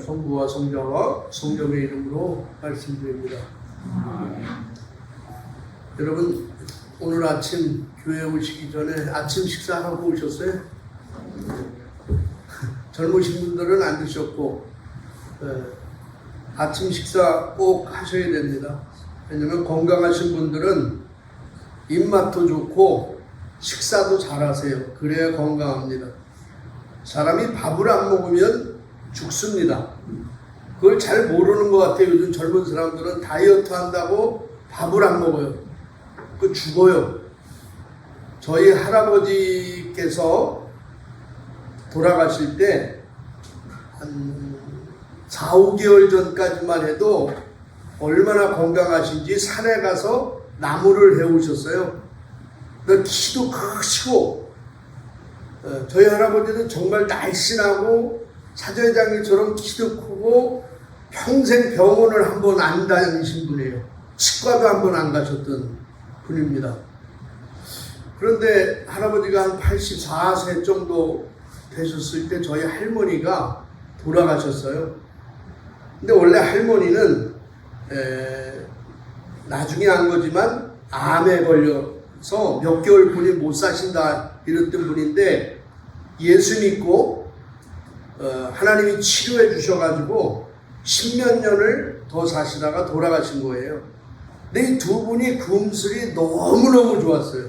성부와 성자와 성령의 이름으로 말씀드립니다. 여러분, 오늘 아침 교회 오시기 전에 아침 식사하고 오셨어요? 젊으신 분들은 안 드셨고 아침 식사 꼭 하셔야 됩니다. 왜냐면 건강하신 분들은 입맛도 좋고 식사도 잘하세요. 그래야 건강합니다. 사람이 밥을 안 먹으면 죽습니다. 그걸 잘 모르는 것 같아요. 요즘 젊은 사람들은 다이어트 한다고 밥을 안 먹어요. 그 죽어요. 저희 할아버지께서 돌아가실 때 한 4, 5개월 전까지만 해도 얼마나 건강하신지 산에 가서 나무를 해오셨어요. 키도 크시고 저희 할아버지는 정말 날씬하고 사제장님처럼 키도 크고 평생 병원을 한 번 안 다니신 분이에요. 치과도 한 번 안 가셨던 분입니다. 그런데 할아버지가 한 84세 정도 되셨을 때 저희 할머니가 돌아가셨어요. 근데 원래 할머니는 나중에 한 거지만 암에 걸려서 몇 개월 분이 못 사신다 이랬던 분인데 예수 믿고 하나님이 치료해 주셔가지고 10몇 년을 더 사시다가 돌아가신 거예요. 근데 이 두 분이 금슬이 너무너무 좋았어요.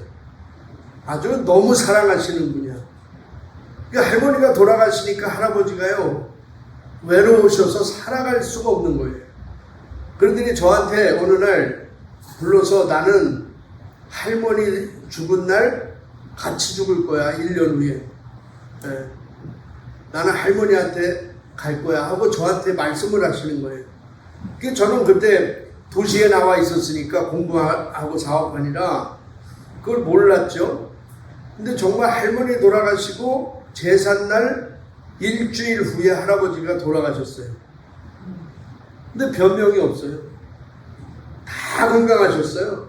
아주 너무 사랑하시는 분이야. 그러니까 할머니가 돌아가시니까 할아버지가요 외로우셔서 살아갈 수가 없는 거예요. 그러더니 저한테 어느 날 불러서 나는 할머니 죽은 날 같이 죽을 거야. 1년 후에. 나는 할머니한테 갈 거야 하고 저한테 말씀을 하시는 거예요. 저는 그때 도시에 나와 있었으니까 공부하고 사업하니라 그걸 몰랐죠. 근데 정말 할머니 돌아가시고 제삿날 일주일 후에 할아버지가 돌아가셨어요. 근데 변명이 없어요. 다 건강하셨어요.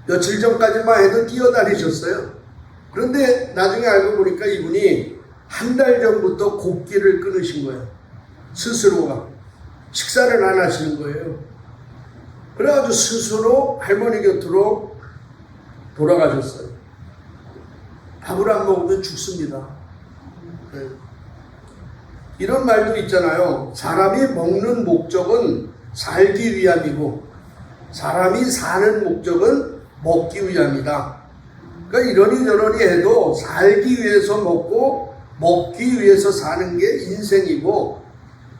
며칠 전까지만 해도 뛰어다니셨어요. 그런데 나중에 알고 보니까 이분이 한 달 전부터 곡기를 끊으신 거예요. 스스로가. 식사를 안 하시는 거예요. 그래가지고 스스로 할머니 곁으로 돌아가셨어요. 밥을 안 먹으면 죽습니다. 이런 말도 있잖아요. 사람이 먹는 목적은 살기 위함이고 사람이 사는 목적은 먹기 위함이다. 그러니까 이러니 저러니 해도 살기 위해서 먹고 먹기 위해서 사는 게 인생이고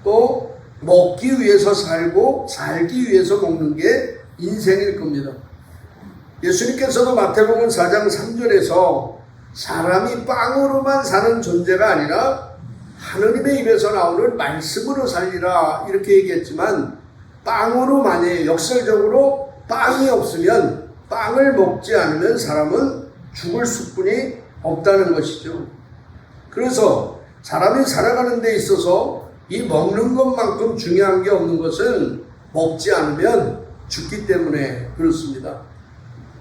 또 먹기 위해서 살고 살기 위해서 먹는 게 인생일 겁니다. 예수님께서도 마태복음 4장 3절에서 사람이 빵으로만 사는 존재가 아니라 하느님의 입에서 나오는 말씀으로 살리라 이렇게 얘기했지만 빵으로만이 역설적으로 빵이 없으면 빵을 먹지 않으면 사람은 죽을 수뿐이 없다는 것이죠. 그래서 사람이 살아가는 데 있어서 이 먹는 것만큼 중요한 게 없는 것은 먹지 않으면 죽기 때문에 그렇습니다.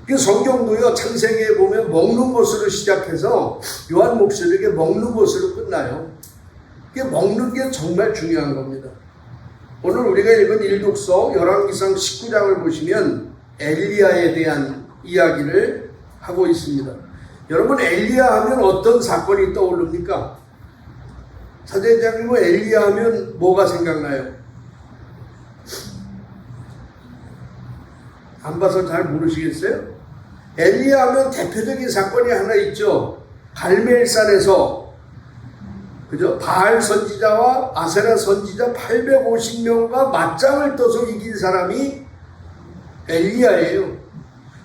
성경도요 창세기에 보면 먹는 것으로 시작해서 요한 목사에게 먹는 것으로 끝나요. 먹는 게 정말 중요한 겁니다. 오늘 우리가 읽은 일독서 열왕기상 19장을 보시면 엘리야에 대한 이야기를 하고 있습니다. 여러분 엘리야 하면 어떤 사건이 떠오릅니까? 사제장님 엘리야 하면 뭐가 생각나요? 안 봐서 잘 모르시겠어요? 엘리야 하면 대표적인 사건이 하나 있죠. 갈멜산에서 그죠? 바알 선지자와 아세라 선지자 850명과 맞짱을 떠서 이긴 사람이 엘리야예요.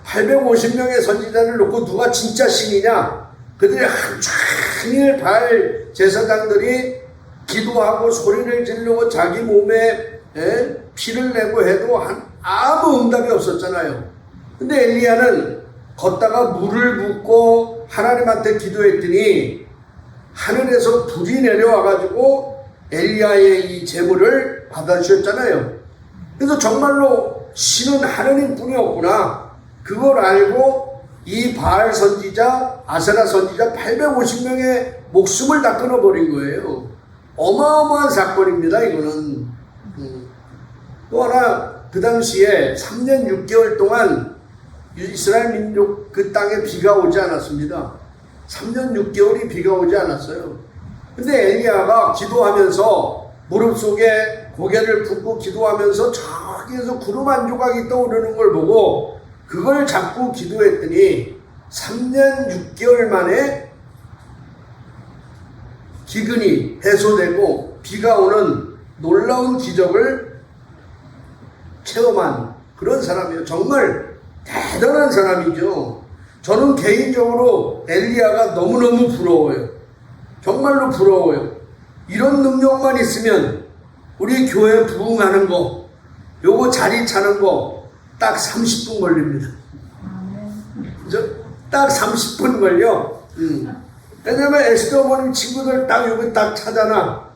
850명의 선지자를 놓고 누가 진짜 신이냐? 그들이 한종일 바알 제사장들이 기도하고 소리를 지르고 자기 몸에 피를 내고 해도 아무 응답이 없었잖아요. 근데 엘리야는 걷다가 물을 붓고 하나님한테 기도했더니 하늘에서 불이 내려와가지고 엘리야의 이 제물을 받아주셨잖아요. 그래서 정말로 신은 하느님뿐이 없구나. 그걸 알고 이 바알 선지자, 아세라 선지자 850명의 목숨을 다 끊어버린 거예요. 어마어마한 사건입니다, 이거는. 또 하나, 그 당시에 3년 6개월 동안 이스라엘 민족 그 땅에 비가 오지 않았습니다. 3년 6개월이 비가 오지 않았어요. 근데 엘리야가 기도하면서 무릎 속에 고개를 붓고 기도하면서 저기에서 구름 한 조각이 떠오르는 걸 보고 그걸 잡고 기도했더니 3년 6개월 만에 기근이 해소되고 비가 오는 놀라운 기적을 체험한 그런 사람이에요. 정말 대단한 사람이죠. 저는 개인적으로 엘리야가 너무너무 부러워요. 정말로 부러워요. 이런 능력만 있으면 우리 교회 부흥하는 거, 요거 자리 차는 거 딱 30분 걸립니다. 딱 30분 걸려. 왜냐면 에스더 어머님 친구들 딱 여기 딱 찾아놔.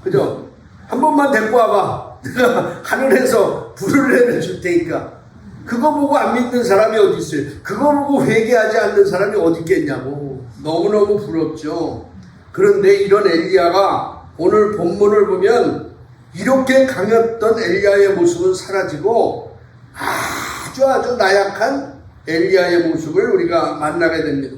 그죠? 한 번만 데리고 와봐. 내가 하늘에서 불을 내려줄 테니까. 그거 보고 안 믿는 사람이 어디 있어요? 그거 보고 회개하지 않는 사람이 어디 있겠냐고. 너무너무 부럽죠. 그런데 이런 엘리야가 오늘 본문을 보면 이렇게 강했던 엘리야의 모습은 사라지고 아주 나약한 엘리야의 모습을 우리가 만나게 됩니다.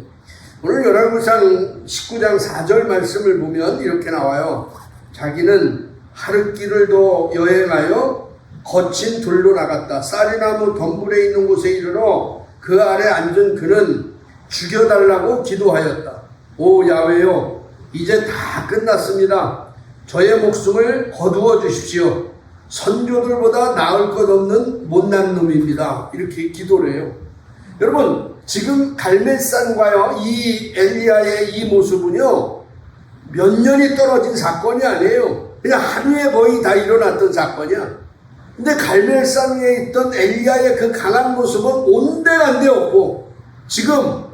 오늘 열왕기상 19장 4절 말씀을 보면 이렇게 나와요. 자기는 하룻길을 여행하여 거친 들로 나갔다. 쌀이나무 덤불에 있는 곳에 이르러 그 아래 앉은 그는 죽여달라고 기도하였다. 오 야훼요, 이제 다 끝났습니다. 저의 목숨을 거두어 주십시오. 선조들보다 나을 것 없는 못난 놈입니다. 이렇게 기도를 해요. 여러분, 지금 갈멜산과요 이 엘리야의 이 모습은요 몇 년이 떨어진 사건이 아니에요. 그냥 하루에 거의 다 일어났던 사건이야. 근데 갈멜산 위에 있던 엘리야의 그 강한 모습은 온데간데 없고, 지금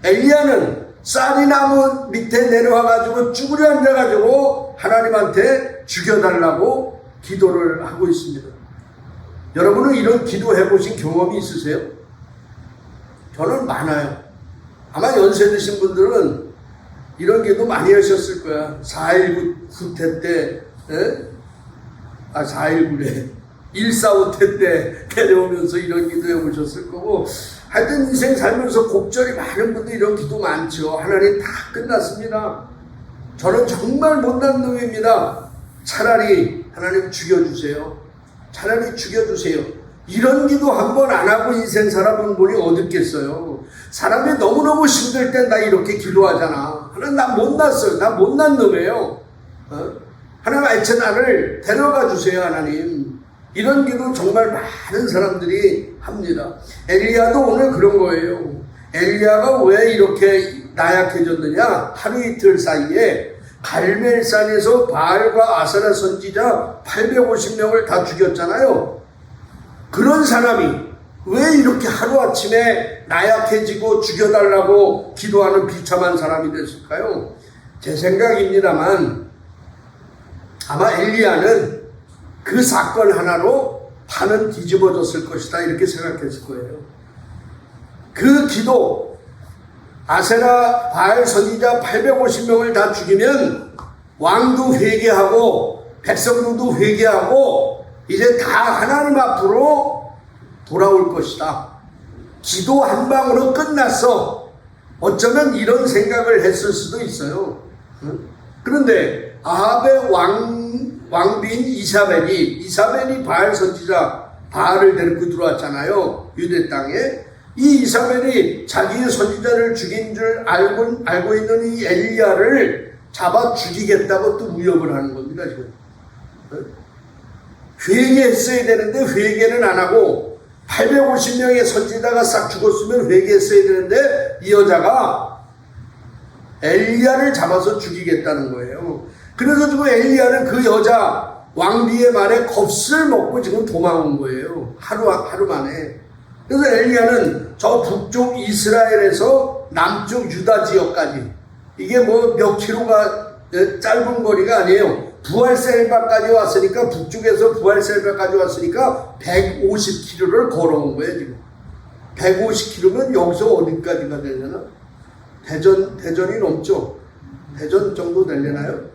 엘리야는 쌀이나무 밑에 내려와가지고 쭈그려 앉아가지고 하나님한테 죽여달라고 기도를 하고 있습니다. 여러분은 이런 기도 해보신 경험이 있으세요? 저는 많아요. 아마 연세 드신 분들은 이런 기도 많이 하셨을 거야. 4.19 후퇴 때, 4.19래. 1.45 때 내려오면서 이런 기도 해보셨을 거고, 하여튼 인생 살면서 곡절이 많은 분들 이런 기도 많죠. 하나님 다 끝났습니다. 저는 정말 못난 놈입니다. 차라리 하나님 죽여주세요. 차라리 죽여주세요. 이런 기도 한 번 안 하고 인생 살아본 분이 어디 있겠어요. 사람이 너무너무 힘들 땐 나 이렇게 기도하잖아. 하나님 나 못났어요. 나 못난 놈이에요. 하나님 애체 나를 데려가 주세요. 하나님. 이런 기도 정말 많은 사람들이 합니다. 엘리야도 오늘 그런 거예요. 엘리야가 왜 이렇게 나약해졌느냐? 하루 이틀 사이에 갈멜산에서 바알과 아세라 선지자 850명을 다 죽였잖아요. 그런 사람이 왜 이렇게 하루아침에 나약해지고 죽여달라고 기도하는 비참한 사람이 됐을까요? 제 생각입니다만 아마 엘리야는 그 사건 하나로 판은 뒤집어졌을 것이다 이렇게 생각했을 거예요. 그 기도, 아세라 바알 선지자 850명을 다 죽이면 왕도 회개하고 백성들도 회개하고 이제 다 하나님 앞으로 돌아올 것이다. 기도 한 방으로 끝났어. 어쩌면 이런 생각을 했을 수도 있어요. 그런데 아합의 왕비인 이사벨이 바알 선지자 바알을 데리고 들어왔잖아요. 유대 땅에. 이 이사벨이 자기의 선지자를 죽인 줄 알고 있는 이 엘리야를 잡아 죽이겠다고 또 위협을 하는 겁니다. 지금. 회개했어야 되는데 회개는 안 하고 850명의 선지자가 싹 죽었으면 회개했어야 되는데 이 여자가 엘리야를 잡아서 죽이겠다는 거예요. 그래서 지금 엘리야는 그 여자 왕비의 말에 겁을 먹고 지금 도망온 거예요. 하루 만에. 그래서 엘리야는 저 북쪽 이스라엘에서 남쪽 유다 지역까지, 이게 뭐 몇 킬로가 짧은 거리가 아니에요. 부알셀바까지 왔으니까, 북쪽에서 부알셀바까지 왔으니까 150km를 걸어온 거예요. 지금 150km면 여기서 어디까지가 되려나? 대전이 넘죠? 대전 정도 되려나요?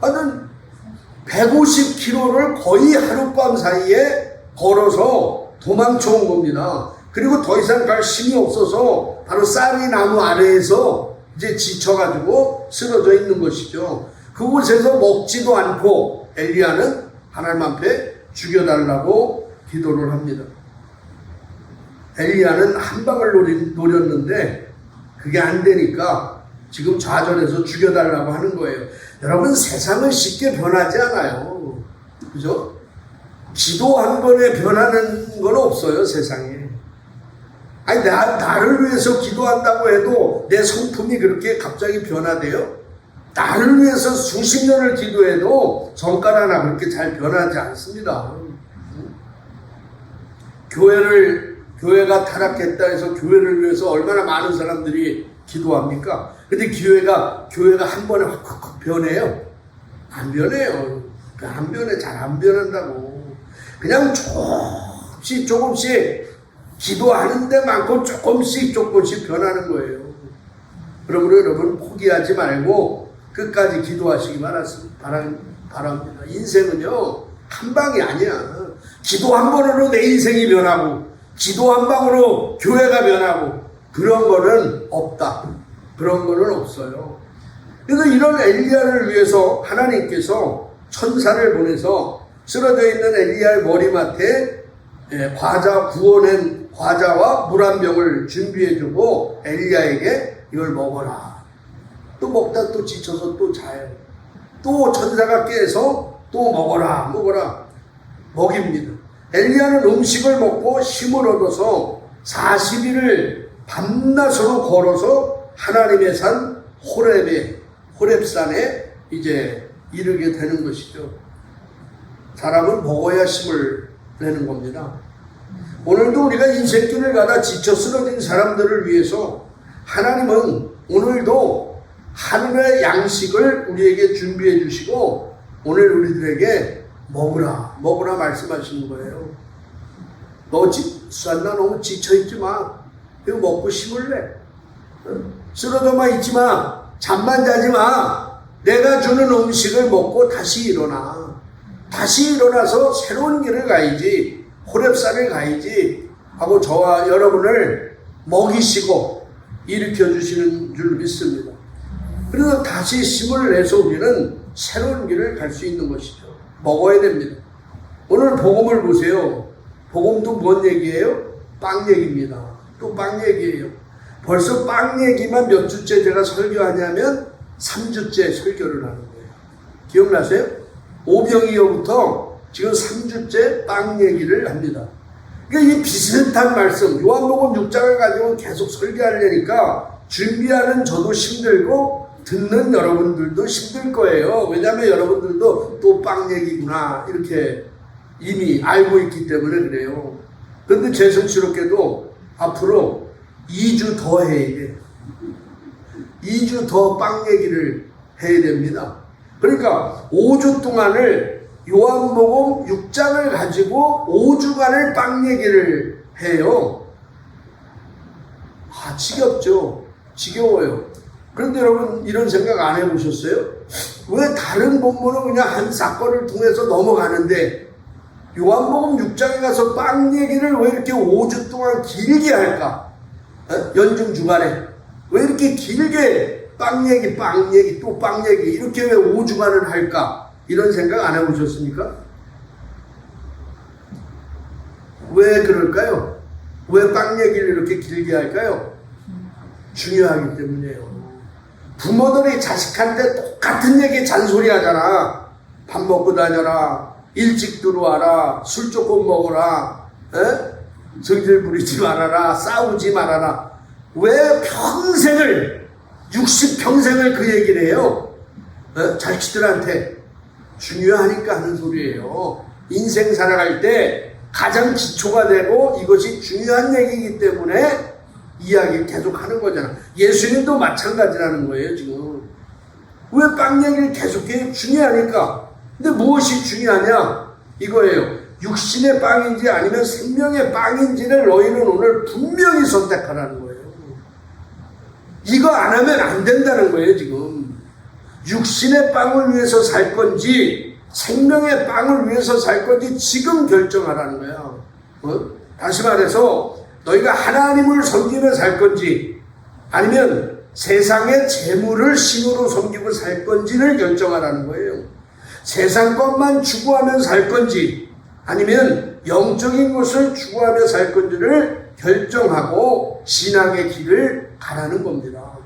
하여튼 150km를 거의 하룻밤 사이에 걸어서 도망쳐 온 겁니다. 그리고 더 이상 갈 힘이 없어서 바로 쌀이 나무 아래에서 이제 지쳐가지고 쓰러져 있는 것이죠. 그곳에서 먹지도 않고 엘리야는 하나님 앞에 죽여달라고 기도를 합니다. 엘리야는 한 방을 노렸는데 그게 안 되니까 지금 좌절해서 죽여달라고 하는 거예요. 여러분, 세상은 쉽게 변하지 않아요. 그죠? 기도 한 번에 변하는 건 없어요, 세상에. 아니, 나를 위해서 기도한다고 해도 내 성품이 그렇게 갑자기 변화돼요? 나를 위해서 수십 년을 기도해도 성깔 하나 그렇게 잘 변하지 않습니다. 교회가 타락했다 해서 교회를 위해서 얼마나 많은 사람들이 기도합니까? 근데 교회가 한 번에 확 변해요? 안 변해요. 안 변해. 잘 안 변한다고. 그냥 조금씩 기도하는 데만큼 조금씩 변하는 거예요. 그러므로 여러분, 포기하지 말고 끝까지 기도하시기 바랍니다. 인생은요, 한 방이 아니야. 기도 한 번으로 내 인생이 변하고, 기도 한 방으로 교회가 변하고, 그런 거는 없다. 그런 거는 없어요. 그래서 이런 엘리야를 위해서 하나님께서 천사를 보내서 쓰러져 있는 엘리야의 머리맡에 구워낸 과자와 물 한 병을 준비해주고 엘리야에게 이걸 먹어라. 또 먹다 또 지쳐서 또 자요. 또 천사가 깨서 또 먹어라 먹입니다. 엘리야는 음식을 먹고 힘을 얻어서 40일을 밤낮으로 걸어서 하나님의 산 호렙산에 이제 이르게 되는 것이죠. 사람은 먹어야 힘을 내는 겁니다. 오늘도 우리가 인생길을 가다 지쳐 쓰러진 사람들을 위해서 하나님은 오늘도 하늘의 양식을 우리에게 준비해 주시고 오늘 우리들에게 먹으라 말씀하시는 거예요. 너 너무 지쳐있지 마. 이거 먹고 힘을 내. 쓰러져만 있지 마. 잠만 자지 마. 내가 주는 음식을 먹고 다시 일어나. 다시 일어나서 새로운 길을 가야지. 호렙산을 가야지 하고 저와 여러분을 먹이시고 일으켜 주시는 줄 믿습니다. 그래서 다시 힘을 내서 우리는 새로운 길을 갈 수 있는 것이죠. 먹어야 됩니다. 오늘 복음을 보세요. 복음도 뭔 얘기예요? 빵 얘기입니다. 또 빵 얘기예요. 벌써 빵 얘기만 몇 주째 제가 설교하냐면 3주째 설교를 하는 거예요. 기억나세요? 오병이어부터 지금 3주째 빵 얘기를 합니다. 그러니까 이 비슷한 말씀, 요한복음 6장을 가지고 계속 설교하려니까 준비하는 저도 힘들고 듣는 여러분들도 힘들 거예요. 왜냐하면 여러분들도 또 빵 얘기구나 이렇게 이미 알고 있기 때문에 그래요. 그런데 죄송스럽게도 앞으로 2주 더 해야 돼요. 2주 더 빵 얘기를 해야 됩니다. 그러니까 5주 동안을 요한복음 6장을 가지고 5주간을 빵 얘기를 해요. 지겹죠? 지겨워요. 그런데 여러분 이런 생각 안 해보셨어요? 왜 다른 본문은 그냥 한 사건을 통해서 넘어가는데 요한복음 6장에 가서 빵 얘기를 왜 이렇게 5주 동안 길게 할까? 연중 주간에 왜 이렇게 길게 빵 얘기 또 빵 얘기 이렇게 왜 5주간을 할까? 이런 생각 안 해보셨습니까? 왜 그럴까요? 왜 빵 얘기를 이렇게 길게 할까요? 중요하기 때문이에요. 부모들이 자식한테 똑같은 얘기 잔소리 하잖아. 밥 먹고 다녀라. 일찍 들어와라. 술 조금 먹어라. 성질 부리지 말아라. 싸우지 말아라. 왜 평생을 60평생을 그 얘기를 해요? 자식들한테. 중요하니까 하는 소리예요. 인생 살아갈 때 가장 기초가 되고 이것이 중요한 얘기이기 때문에 이야기를 계속 하는 거잖아. 예수님도 마찬가지라는 거예요, 지금. 왜 빵 얘기를 계속해요? 중요하니까. 근데 무엇이 중요하냐? 이거예요. 육신의 빵인지 아니면 생명의 빵인지를 너희는 오늘 분명히 선택하라는 거예요. 이거 안 하면 안 된다는 거예요, 지금. 육신의 빵을 위해서 살 건지 생명의 빵을 위해서 살 건지 지금 결정하라는 거야. 다시 말해서 너희가 하나님을 섬기며 살 건지 아니면 세상의 재물을 신으로 섬기고 살 건지를 결정하라는 거예요. 세상 것만 추구하며 살 건지 아니면 영적인 것을 추구하며 살 건지를 결정하고 신앙의 길을 가라는 겁니다.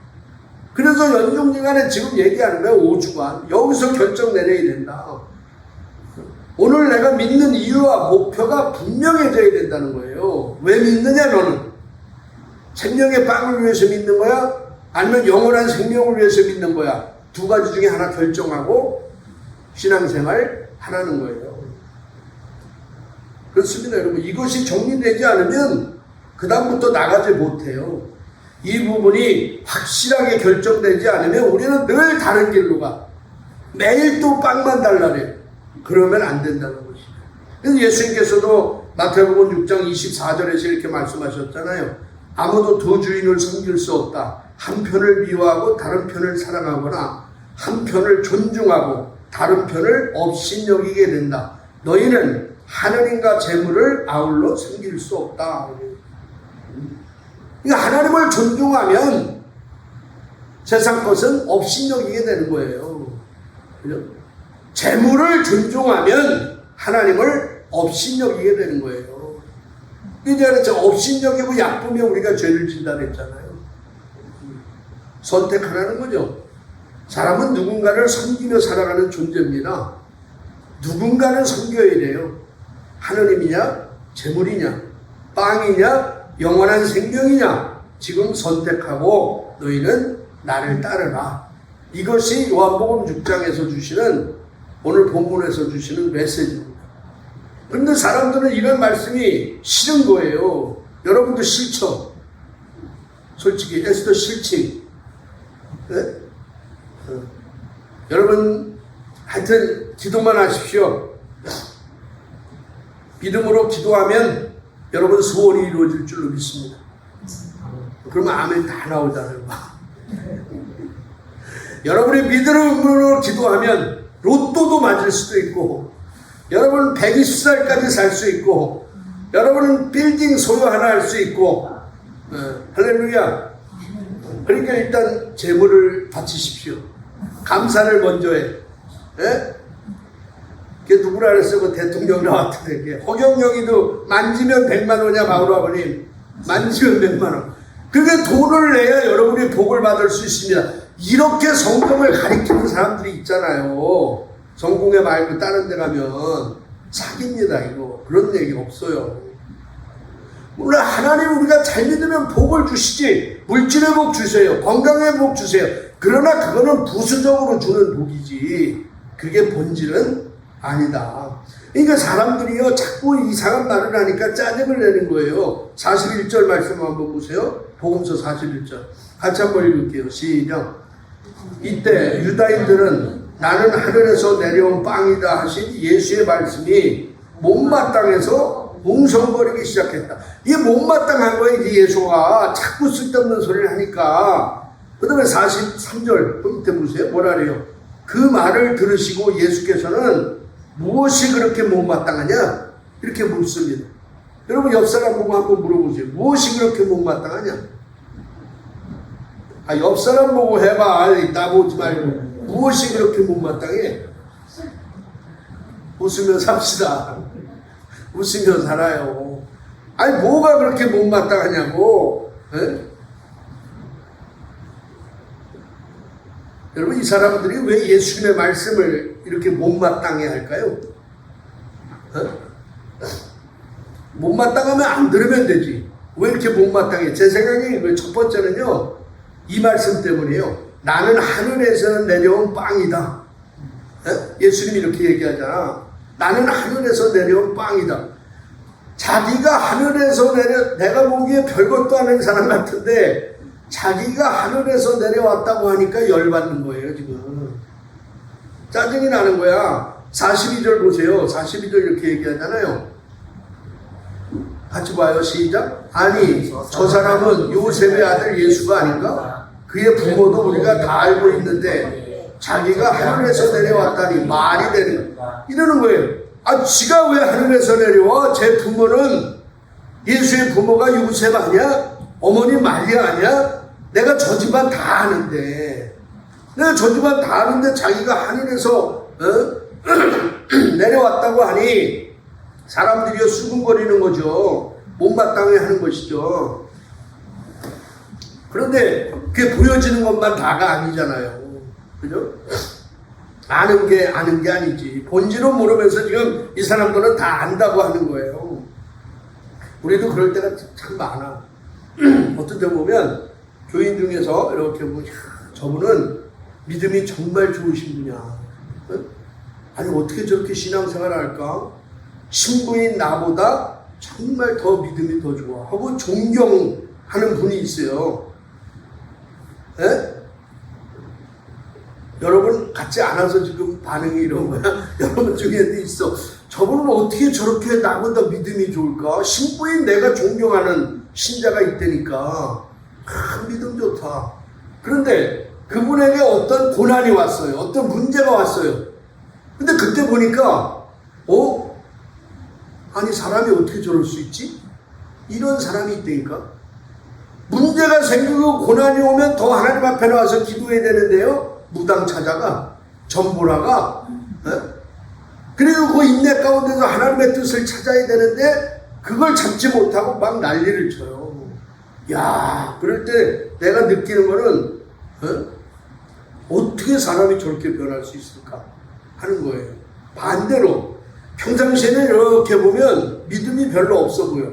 그래서 연중기간에 지금 얘기하는 거예요. 5주간. 여기서 결정 내려야 된다. 오늘 내가 믿는 이유와 목표가 분명해져야 된다는 거예요. 왜 믿느냐 너는? 생명의 빵을 위해서 믿는 거야? 아니면 영원한 생명을 위해서 믿는 거야? 두 가지 중에 하나 결정하고 신앙생활 하라는 거예요. 그렇습니다 여러분. 이것이 정리되지 않으면 그 다음부터 나가지 못해요. 이 부분이 확실하게 결정되지 않으면 우리는 늘 다른 길로 가. 매일 또 빵만 달라래. 그러면 안 된다는 것이죠. 그래서 예수님께서도 마태복음 6장 24절에서 이렇게 말씀하셨잖아요. 아무도 두 주인을 섬길 수 없다. 한 편을 미워하고 다른 편을 사랑하거나 한 편을 존중하고 다른 편을 업신여기게 된다. 너희는 하나님과 재물을 아울러 섬길 수 없다. 그러니까 하나님을 존중하면 세상 것은 업신여기게 되는 거예요. 그죠? 재물을 존중하면 하나님을 업신여기게 되는 거예요. 이제 업신여기고 약부면 우리가 죄를 진다 그랬잖아요. 선택하라는 거죠. 사람은 누군가를 섬기며 살아가는 존재입니다. 누군가를 섬겨야 돼요. 하느님이냐, 재물이냐, 빵이냐, 영원한 생명이냐. 지금 선택하고 너희는 나를 따르라. 이것이 요한복음 6장에서 주시는 오늘 본문에서 주시는 메시지입니다. 그런데 사람들은 이런 말씀이 싫은 거예요. 여러분도 싫죠? 솔직히 에스더 싫지? 네? 여러분 하여튼 기도만 하십시오. 믿음으로 기도하면 여러분 소원이 이루어질 줄로 믿습니다. 그러면 아멘 다 나오잖아요. 여러분이 믿음으로 기도하면 로또도 맞을 수도 있고 여러분 120살까지 살 수 있고 여러분은 빌딩 소유 하나 할 수 있고 할렐루야. 그러니까 일단 재물을 바치십시오. 감사를 먼저 해. 예? 그게 누구라 그랬어요? 그 대통령 나왔던데. 허경영이도 만지면 100만 원이야, 바울 아버님. 만지면 100만 원. 그게 돈을 내야 여러분이 복을 받을 수 있습니다. 이렇게 성경을 가리키는 사람들이 있잖아요. 성공회 말고 다른 데 가면 사기입니다, 이거. 그런 얘기 없어요. 물론 하나님 우리가 잘 믿으면 복을 주시지. 물질의 복 주세요. 건강의 복 주세요. 그러나 그거는 부수적으로 주는 복이지. 그게 본질은 아니다. 그러니까 사람들이요 자꾸 이상한 말을 하니까 짜증을 내는 거예요. 41절 말씀 한번 보세요. 복음서 41절 같이 한번 읽을게요. 시작. 이때 유다인들은 나는 하늘에서 내려온 빵이다 하신 예수의 말씀이 못마땅해서 웅성거리기 시작했다. 이게 못마땅한 거예요. 이 예수가 자꾸 쓸데없는 소리를 하니까. 그 다음에 43절 밑에 보세요. 뭐라 그래요? 그 말을 들으시고 예수께서는 무엇이 그렇게 못마땅하냐? 이렇게 묻습니다. 여러분 옆 사람 보고 한번 물어보세요. 무엇이 그렇게 못마땅하냐? 옆 사람 보고 해봐. 나 보지 말고. 무엇이 그렇게 못마땅해? 웃으며 삽시다. 웃으며 살아요. 아니 뭐가 그렇게 못마땅하냐고. 에? 여러분 이 사람들이 왜 예수님의 말씀을 이렇게 못마땅해 할까요? 못마땅하면 안 들으면 되지. 왜 이렇게 못마땅해? 제 생각에 첫 번째는요. 이 말씀 때문이에요. 나는 하늘에서 내려온 빵이다. 예수님이 이렇게 얘기하잖아. 나는 하늘에서 내려온 빵이다. 자기가 하늘에서 내가 보기에 별것도 아닌 사람 같은데 자기가 하늘에서 내려왔다고 하니까 열받는 거예요 지금. 짜증이 나는 거야. 42절 보세요. 42절 이렇게 얘기하잖아요. 같이 봐요. 시작. 아니 저 사람은 요셉의 아들 예수가 아닌가? 그의 부모도 우리가 다 알고 있는데 자기가 하늘에서 내려왔다니 말이 되는 이러는 거예요. 아, 지가 왜 하늘에서 내려와? 제 부모는 예수의 부모가 요셉 아니야? 어머니 마리아 아니야? 내가 저 집안 다 아는데, 내가 저 집안 다 아는데 자기가 하늘에서 내려왔다고 하니 사람들이 수군거리는 거죠. 못마땅해 하는 것이죠. 그런데 그게 보여지는 것만 다가 아니잖아요. 그죠? 아는 게 아니지. 본질은 모르면서 지금 이 사람들은 다 안다고 하는 거예요. 우리도 그럴 때가 참 많아. 어떤 데 보면 교인 중에서 이렇게 보면 저분은 믿음이 정말 좋으신 분이야. 아니 어떻게 저렇게 신앙생활을 할까? 신부인 나보다 정말 더 믿음이 더 좋아 하고 존경하는 분이 있어요. 에? 여러분 같지 않아서 지금 반응이 이런 거야? 여러분 중에도 있어. 저분은 어떻게 저렇게 나보다 믿음이 좋을까? 신부인 내가 존경하는 신자가 있다니까. 믿음 좋다. 그런데 그분에게 어떤 고난이 왔어요. 어떤 문제가 왔어요. 근데 그때 보니까 아니 사람이 어떻게 저럴 수 있지? 이런 사람이 있다니까. 문제가 생기고 고난이 오면 더 하나님 앞에 나와서 기도해야 되는데요. 무당 찾아가, 전보라가, 그리고 그 인내 가운데서 하나님의 뜻을 찾아야 되는데 그걸 잡지 못하고 막 난리를 쳐요. 야, 그럴 때 내가 느끼는 거는 어떻게 사람이 저렇게 변할 수 있을까 하는 거예요. 반대로 평상시에는 이렇게 보면 믿음이 별로 없어 보여.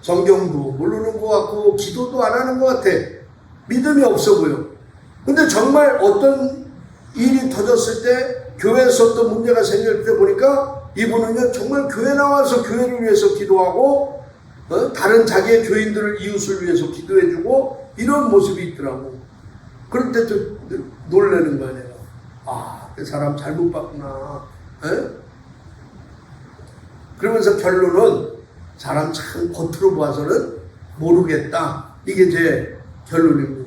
성경도 모르는 것 같고 기도도 안 하는 것 같아. 믿음이 없어 보여. 근데 정말 어떤 일이 터졌을 때 교회에서 또 문제가 생길 때 보니까 이분은요 정말 교회 나와서 교회를 위해서 기도하고 다른 자기의 교인들을 이웃을 위해서 기도해주고 이런 모습이 있더라고. 그럴 때 또 놀라는 거야 내가. 아, 그 사람 잘못 봤구나. 그러면서 결론은 사람 참 겉으로 봐서는 모르겠다. 이게 제 결론입니다.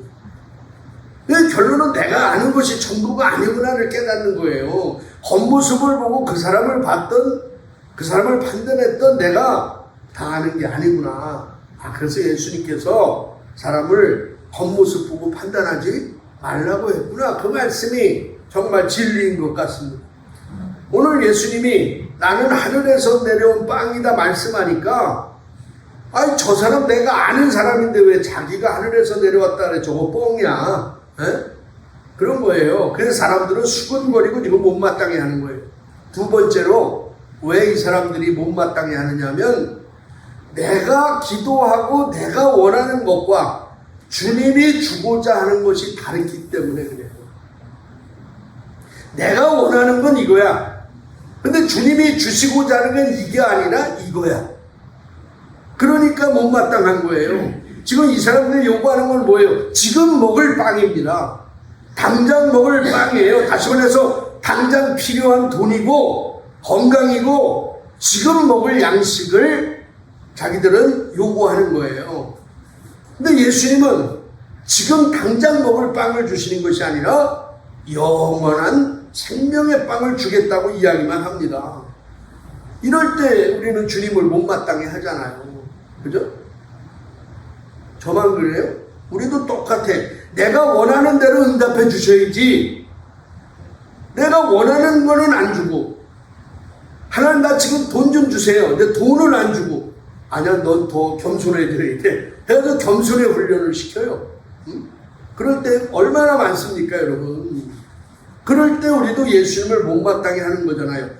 결론은 내가 아는 것이 전부가 아니구나를 깨닫는 거예요. 겉모습을 보고 그 사람을 봤던, 그 사람을 판단했던 내가 다 아는 게 아니구나. 그래서 예수님께서 사람을 겉모습 보고 판단하지 말라고 했구나. 그 말씀이 정말 진리인 것 같습니다. 오늘 예수님이 나는 하늘에서 내려온 빵이다 말씀하니까 아니 저 사람 내가 아는 사람인데 왜 자기가 하늘에서 내려왔다 그래. 저거 뻥이야. 그런 거예요. 그래서 사람들은 수근거리고 지금 못마땅해 하는 거예요. 두 번째로 왜 이 사람들이 못마땅해 하느냐면 내가 기도하고 내가 원하는 것과 주님이 주고자 하는 것이 다르기 때문에 그래요. 내가 원하는 건 이거야. 근데 주님이 주시고자 하는 건 이게 아니라 이거야. 그러니까 못마땅한 거예요. 지금 이 사람들이 요구하는 건 뭐예요? 지금 먹을 빵입니다. 당장 먹을 빵이에요. 다시 말해서 당장 필요한 돈이고 건강이고 지금 먹을 양식을 자기들은 요구하는 거예요. 근데 예수님은 지금 당장 먹을 빵을 주시는 것이 아니라 영원한 생명의 빵을 주겠다고 이야기만 합니다. 이럴 때 우리는 주님을 못마땅해 하잖아요. 그죠? 저만 그래요? 우리도 똑같아. 내가 원하는 대로 응답해 주셔야지. 내가 원하는 거는 안 주고 하나님 나 지금 돈 좀 주세요. 근데 돈을 안 주고 아니야 넌 더 겸손해져야 돼. 그래서 겸손의 훈련을 시켜요. 그럴 때 얼마나 많습니까 여러분. 그럴 때 우리도 예수님을 못마땅해 하는 거잖아요.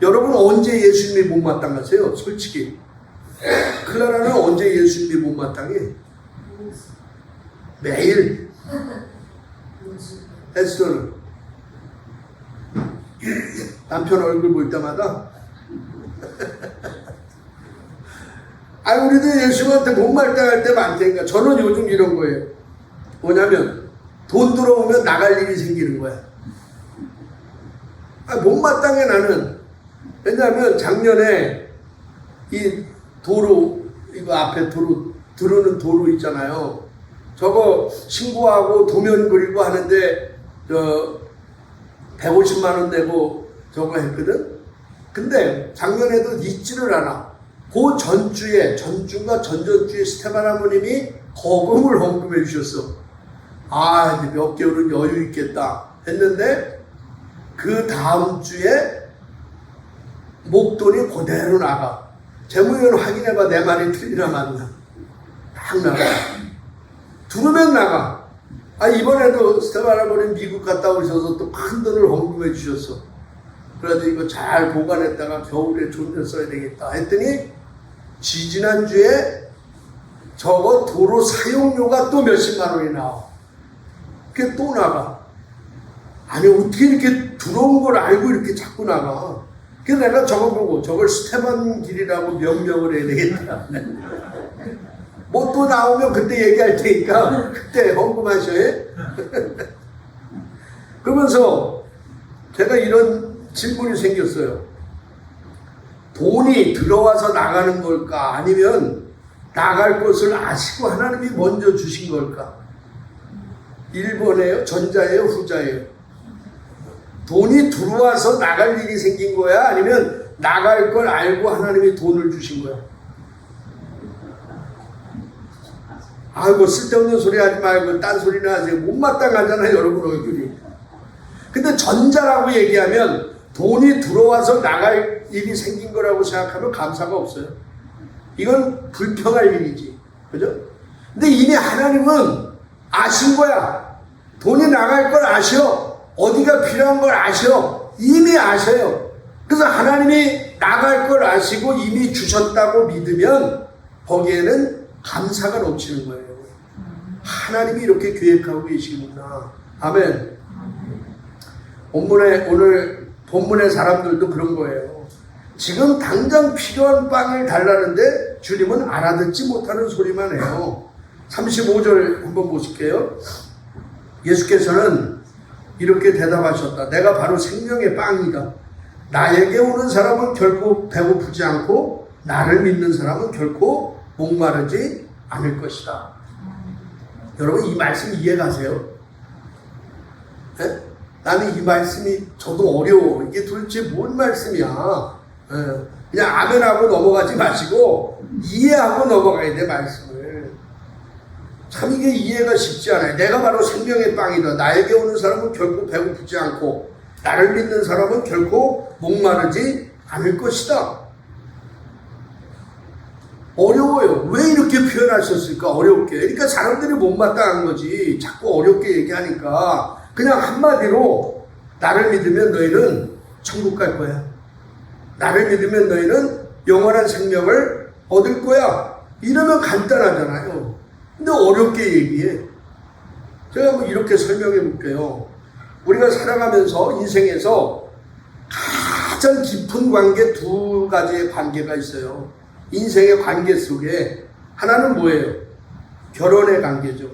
여러분 언제 예수님이 못마땅하세요? 솔직히 클라라는 언제 예수님이 못마땅해? 매일. 에스더는 남편 얼굴 볼 때마다 우리도 예수님한테 못마땅할 때 많다니까. 저는 요즘 이런 거예요. 뭐냐면 돈 들어오면 나갈 일이 생기는 거야. 못마땅해 나는. 왜냐하면 작년에 이 도로 이거 앞에 도로 들어오는 도로 있잖아요. 저거 신고하고 도면 그리고 하는데 150만 원 내고 저거 했거든. 근데 작년에도 잊지를 않아. 그 전주인가 전전주에 스테반 아버님이 거금을 헌금해 주셨어. 아, 이제 몇 개월은 여유 있겠다 했는데 그 다음 주에 목돈이 그대로 나가. 재무위원 확인해봐. 내 말이 틀리나 맞나. 딱 나가. 두르면 나가. 아, 이번에도 스테반 아버님 미국 갔다 오셔서 또 큰 돈을 헌금해 주셨어. 그래도 이거 잘 보관했다가 겨울에 좋은 데 써야 되겠다 했더니 지지난주에 저거 도로 사용료가 또 몇십만 원이 나와. 그게 또 나가. 아니, 어떻게 이렇게 들어온 걸 알고 이렇게 자꾸 나가. 그래서 내가 저거 보고 저걸 스테반 길이라고 명명을 해야 되겠다. 뭐 또 나오면 그때 얘기할 테니까 그때 헌금하셔야. 그러면서 제가 이런 질문이 생겼어요. 돈이 들어와서 나가는 걸까? 아니면 나갈 것을 아시고 하나님이 먼저 주신 걸까? 1번이에요? 전자예요? 후자예요? 돈이 들어와서 나갈 일이 생긴 거야? 아니면 나갈 걸 알고 하나님이 돈을 주신 거야? 아이고, 쓸데없는 소리 하지 말고 딴 소리나 하세요. 못마땅하잖아요, 여러분 얼굴이. 근데 전자라고 얘기하면 돈이 들어와서 나갈 일이 생긴 거라고 생각하면 감사가 없어요. 이건 불평할 일이지. 그죠? 근데 이미 하나님은 아신 거야. 돈이 나갈 걸 아셔. 어디가 필요한 걸 아셔. 이미 아셔요. 그래서 하나님이 나갈 걸 아시고 이미 주셨다고 믿으면 거기에는 감사가 넘치는 거예요. 하나님이 이렇게 계획하고 계시구나. 아멘. 오늘 본문의 사람들도 그런 거예요. 지금 당장 필요한 빵을 달라는데 주님은 알아듣지 못하는 소리만 해요. 35절 한번 보실게요. 예수께서는 이렇게 대답하셨다. 내가 바로 생명의 빵이다. 나에게 오는 사람은 결코 배고프지 않고 나를 믿는 사람은 결코 목마르지 않을 것이다. 여러분, 이 말씀 이해가세요? 네? 나는 이 말씀이 저도 어려워. 이게 도대체 뭔 말씀이야? 그냥 아멘하고 넘어가지 마시고 이해하고 넘어가야 돼, 말씀을. 참 이게 이해가 쉽지 않아요. 내가 바로 생명의 빵이다. 나에게 오는 사람은 결코 배고프지 않고 나를 믿는 사람은 결코 목마르지 않을 것이다. 어려워요. 왜 이렇게 표현하셨을까? 어렵게. 그러니까 사람들이 못마땅한 거지. 자꾸 어렵게 얘기하니까 그냥 한마디로 나를 믿으면 너희는 천국 갈 거야. 나를 믿으면 너희는 영원한 생명을 얻을 거야. 이러면 간단하잖아요. 근데 어렵게 얘기해. 제가 뭐 이렇게 설명해 볼게요. 우리가 살아가면서 인생에서 가장 깊은 관계, 두 가지의 관계가 있어요. 인생의 관계 속에 하나는 뭐예요? 결혼의 관계죠.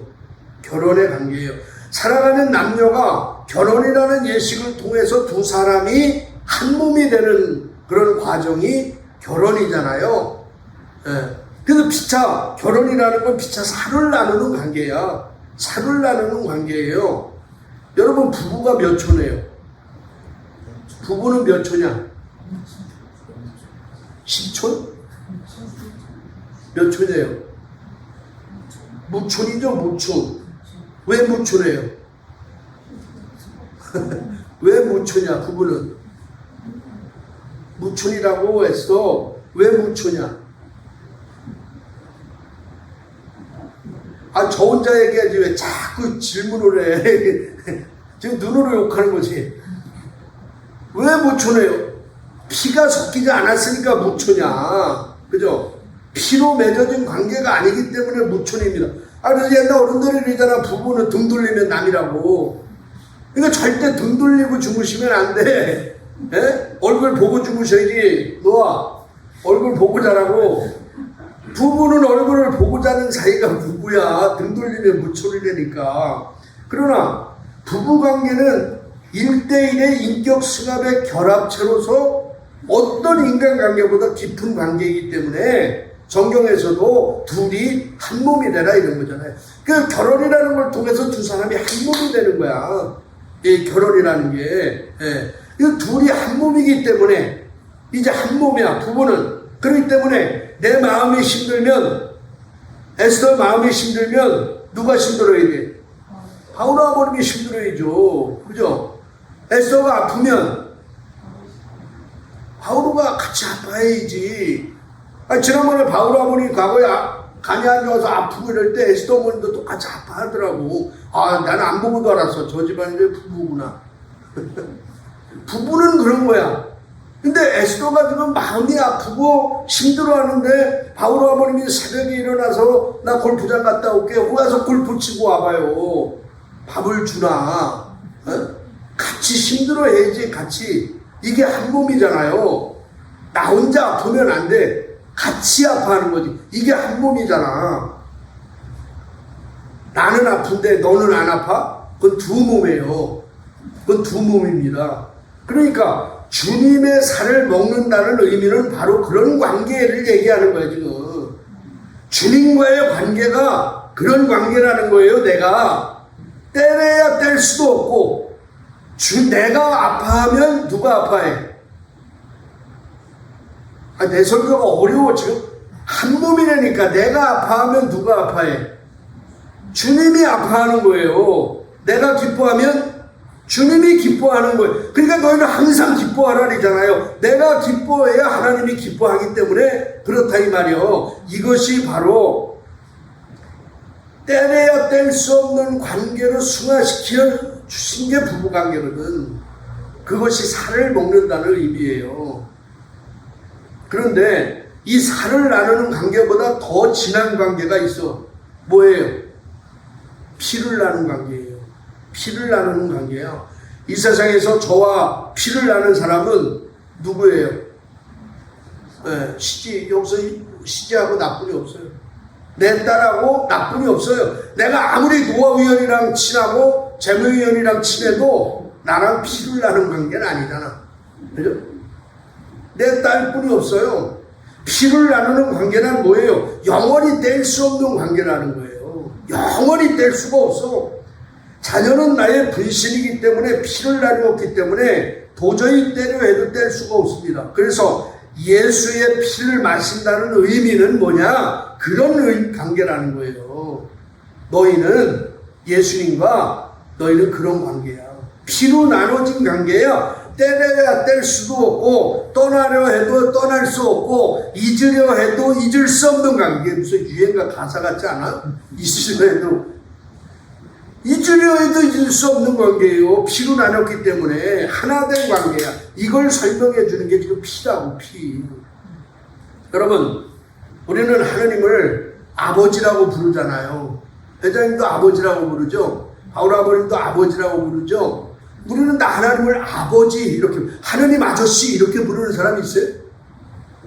결혼의 관계예요. 살아가는 남녀가 결혼이라는 예식을 통해서 두 사람이 한 몸이 되는 그런 과정이 결혼이잖아요. 예. 그래서 결혼이라는 건 피차 살을 나누는 관계야. 살을 나누는 관계예요. 여러분, 부부가 몇 초네요? 부부는 몇 초냐? 10초? 몇 초네요? 무촌이죠, 무촌. 왜 무초래요? 왜 무초냐, 부부는? 무촌이라고 했어. 왜 무초냐? 아, 저 혼자 얘기하지 왜 자꾸 질문을 해. 지금 눈으로 욕하는 거지. 왜 무초네요? 피가 섞이지 않았으니까 무초냐. 그죠? 피로 맺어진 관계가 아니기 때문에 무촌입니다. 아, 그래서 옛날 어른들이 그러잖아. 부부는 등 돌리면 남이라고. 그러니까 절대 등 돌리고 주무시면 안 돼. 에? 얼굴 보고 주무셔야지. 너와 얼굴 보고 자라고. 부부는 얼굴을 보고 자는 사이가 부부야. 등 돌리면 무촌이라니까. 그러나 부부관계는 1대1의 인격 승합의 결합체로서 어떤 인간관계보다 깊은 관계이기 때문에 성경에서도 둘이 한 몸이 되라 이런 거잖아요. 그 결혼이라는 걸 통해서 두 사람이 한 몸이 되는 거야. 이 결혼이라는 게. 예. 이 둘이 한 몸이기 때문에 이제 한 몸이야, 부부는. 그렇기 때문에 내 마음이 힘들면, 에스더 마음이 힘들면 누가 힘들어야 돼? 바울 아버님이 힘들어야죠. 그죠? 에스더가 아프면 바울가 같이 아파야지. 지난번에 바울 아버님이 과거에 간이 안 좋아서 아프고 이럴 때 에스더 어머님도 똑같이 아파하더라고. 나는 안 보고도 알았어. 저 집안이 부부구나. 부부는 그런 거야. 근데 에스더가 지금 마음이 아프고 힘들어하는데 바울 아버님이 새벽에 일어나서 나 골프장 갔다 올게. 와서 골프 치고 와봐요. 밥을 주나. 같이 힘들어야지. 같이. 이게 한 몸이잖아요. 나 혼자 아프면 안 돼. 같이 아파하는 거지. 이게 한 몸이잖아. 나는 아픈데 너는 안 아파? 그건 두 몸이에요. 그건 두 몸입니다. 그러니까 주님의 살을 먹는다는 의미는 바로 그런 관계를 얘기하는 거예요, 지금. 주님과의 관계가 그런 관계라는 거예요. 내가 때려야 뗄 수도 없고, 내가 아파하면 누가 아파해? 내 설교가 어려워. 지금 한 몸이라니까. 내가 아파하면 누가 아파해? 주님이 아파하는 거예요. 내가 기뻐하면 주님이 기뻐하는 거예요. 그러니까 너희는 항상 기뻐하라잖아요. 내가 기뻐해야 하나님이 기뻐하기 때문에 그렇다 이 말이요. 이것이 바로 떼내야 뗄 수 없는 관계로 승화시켜 주신 게 부부관계거든. 그것이 살을 먹는다는 의미예요. 그런데 이 살을 나누는 관계보다 더 진한 관계가 있어. 뭐예요? 피를 나누는 관계예요. 피를 나누는 관계예요. 이 세상에서 저와 피를 나눈 사람은 누구예요? 여기서 시지하고 나쁜이 없어요. 내 딸하고 나쁜이 없어요. 내가 아무리 노화위원이랑 친하고 재무위원이랑 친해도 나랑 피를 나눈 관계는 아니잖아. 그죠? 내 딸뿐이 없어요. 피를 나누는 관계는 뭐예요? 영원히 뗄 수 없는 관계라는 거예요. 영원히 뗄 수가 없어. 자녀는 나의 분신이기 때문에 피를 나누었기 때문에 도저히 떼려 해도 뗄 수가 없습니다. 그래서 예수의 피를 마신다는 의미는 뭐냐? 그런 관계라는 거예요. 너희는 예수님과 너희는 그런 관계야. 피로 나눠진 관계야. 떼려야 뗄 수도 없고 떠나려 해도 떠날 수 없고 잊으려 해도 잊을 수 없는 관계. 무슨 유행가 가사 같지 않아? 잊으려 해도 잊으려 해도 잊을 수 없는 관계예요. 피로 나눴기 때문에 하나 된 관계야. 이걸 설명해 주는 게 지금 피라고. 피. 여러분, 우리는 하나님을 아버지라고 부르잖아요. 회장님도 아버지라고 부르죠. 바울 아버님도 아버지라고 부르죠. 우리는 다 하나님을 아버지 이렇게, 하나님 아저씨 이렇게 부르는 사람이 있어요?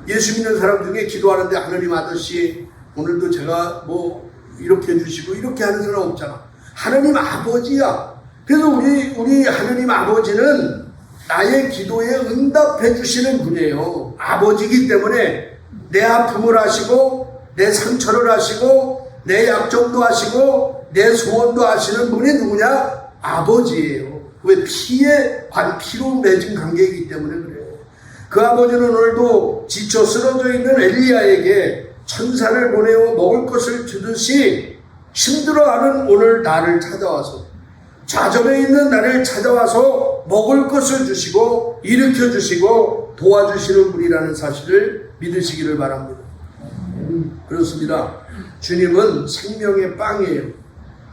예수 믿는 사람 중에 기도하는데 하나님 아저씨 오늘도 제가 뭐 이렇게 해주시고 이렇게 하는 사람 없잖아. 하나님 아버지야. 그래서 우리 하나님 아버지는 나의 기도에 응답해 주시는 분이에요. 아버지이기 때문에 내 아픔을 아시고 내 상처를 아시고 내 약점도 아시고 내 소원도 아시는 분이 누구냐? 아버지예요. 왜? 피로 맺은 관계이기 때문에 그래요. 그 아버지는 오늘도 지쳐 쓰러져 있는 엘리야에게 천사를 보내어 먹을 것을 주듯이 힘들어하는 오늘 나를 찾아와서, 좌절해 있는 나를 찾아와서 먹을 것을 주시고 일으켜 주시고 도와주시는 분이라는 사실을 믿으시기를 바랍니다. 그렇습니다. 주님은 생명의 빵이에요.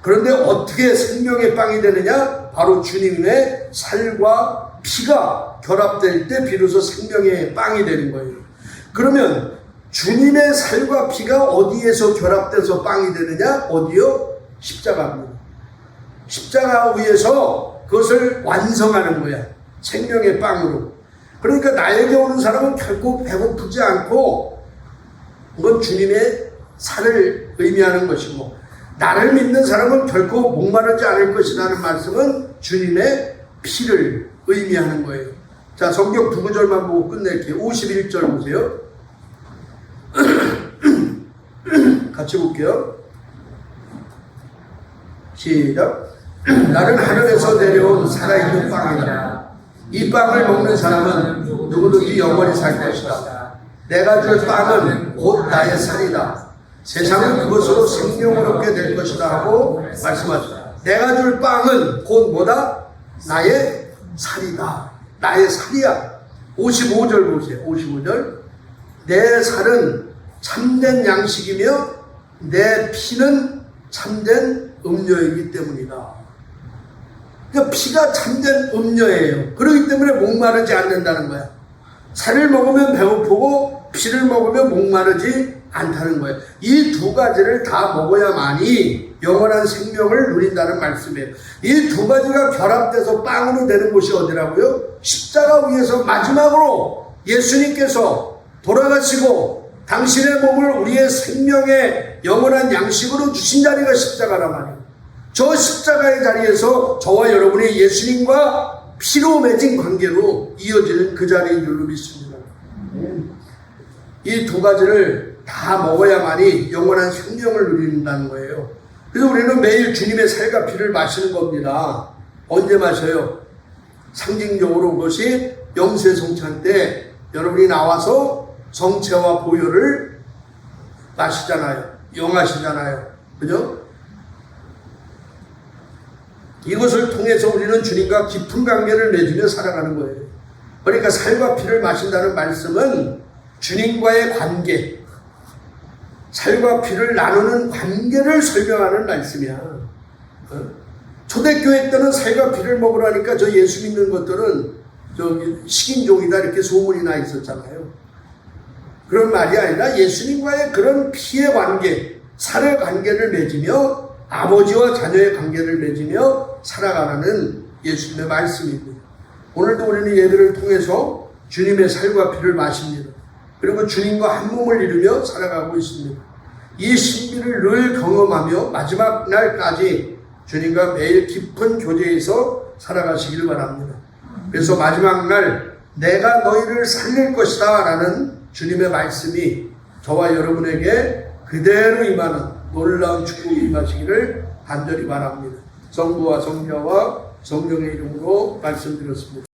그런데 어떻게 생명의 빵이 되느냐? 바로 주님의 살과 피가 결합될 때 비로소 생명의 빵이 되는 거예요. 그러면 주님의 살과 피가 어디에서 결합돼서 빵이 되느냐? 어디요? 십자가입니다. 십자가 위에서 그것을 완성하는 거야. 생명의 빵으로. 그러니까 나에게 오는 사람은 결코 배고프지 않고, 그건 주님의 살을 의미하는 것이고, 나를 믿는 사람은 결코 목마르지 않을 것이라는 말씀은 주님의 피를 의미하는 거예요. 자, 성경 두 구절만 보고 끝낼게요. 51절 보세요. 같이 볼게요. 시작. 나는 하늘에서 내려온 살아있는 빵이다. 이 빵을 먹는 사람은 누구든지 영원히 살 것이다. 내가 줄 빵은 곧 나의 살이다. 세상은 그것으로 생명을 얻게 될 것이다 하고 말씀하셨다. 내가 줄 빵은 곧 뭐다? 나의 살이다. 나의 살이야. 55절 보세요. 55절. 내 살은 참된 양식이며 내 피는 참된 음료이기 때문이다. 그러니까 피가 참된 음료예요. 그렇기 때문에 목마르지 않는다는 거야. 살을 먹으면 배고프고 피를 먹으면 목마르지 않다는 거예요. 이 두 가지를 다 먹어야만이 영원한 생명을 누린다는 말씀이에요. 이 두 가지가 결합돼서 빵으로 되는 곳이 어디라고요? 십자가 위에서 마지막으로 예수님께서 돌아가시고 당신의 몸을 우리의 생명의 영원한 양식으로 주신 자리가 십자가란 말이에요. 저 십자가의 자리에서 저와 여러분이 예수님과 피로 맺은 관계로 이어지는 그 자리인 줄로 믿습니다. 이 두 가지를 다 먹어야만이 영원한 생명을 누린다는 거예요. 그래서 우리는 매일 주님의 살과 피를 마시는 겁니다. 언제 마셔요? 상징적으로 그것이 영세성찬 때 여러분이 나와서 성체와 보혈을 마시잖아요. 영하시잖아요. 그죠? 이것을 통해서 우리는 주님과 깊은 관계를 맺으며 살아가는 거예요. 그러니까 살과 피를 마신다는 말씀은 주님과의 관계, 살과 피를 나누는 관계를 설명하는 말씀이야. 초대교회 때는 살과 피를 먹으라니까 저 예수 믿는 것들은 식인종이다 이렇게 소문이 나 있었잖아요. 그런 말이 아니라 예수님과의 그런 피의 관계, 살의 관계를 맺으며 아버지와 자녀의 관계를 맺으며 살아가는 예수님의 말씀입니다. 오늘도 우리는 예배를 통해서 주님의 살과 피를 마십니다. 그리고 주님과 한 몸을 이루며 살아가고 있습니다. 이 신비를 늘 경험하며 마지막 날까지 주님과 매일 깊은 교제에서 살아가시길 바랍니다. 그래서 마지막 날 내가 너희를 살릴 것이다 라는 주님의 말씀이 저와 여러분에게 그대로 임하는 놀라운 축복이 임하시기를 간절히 바랍니다. 성부와 성자와 성령의 이름으로 말씀드렸습니다.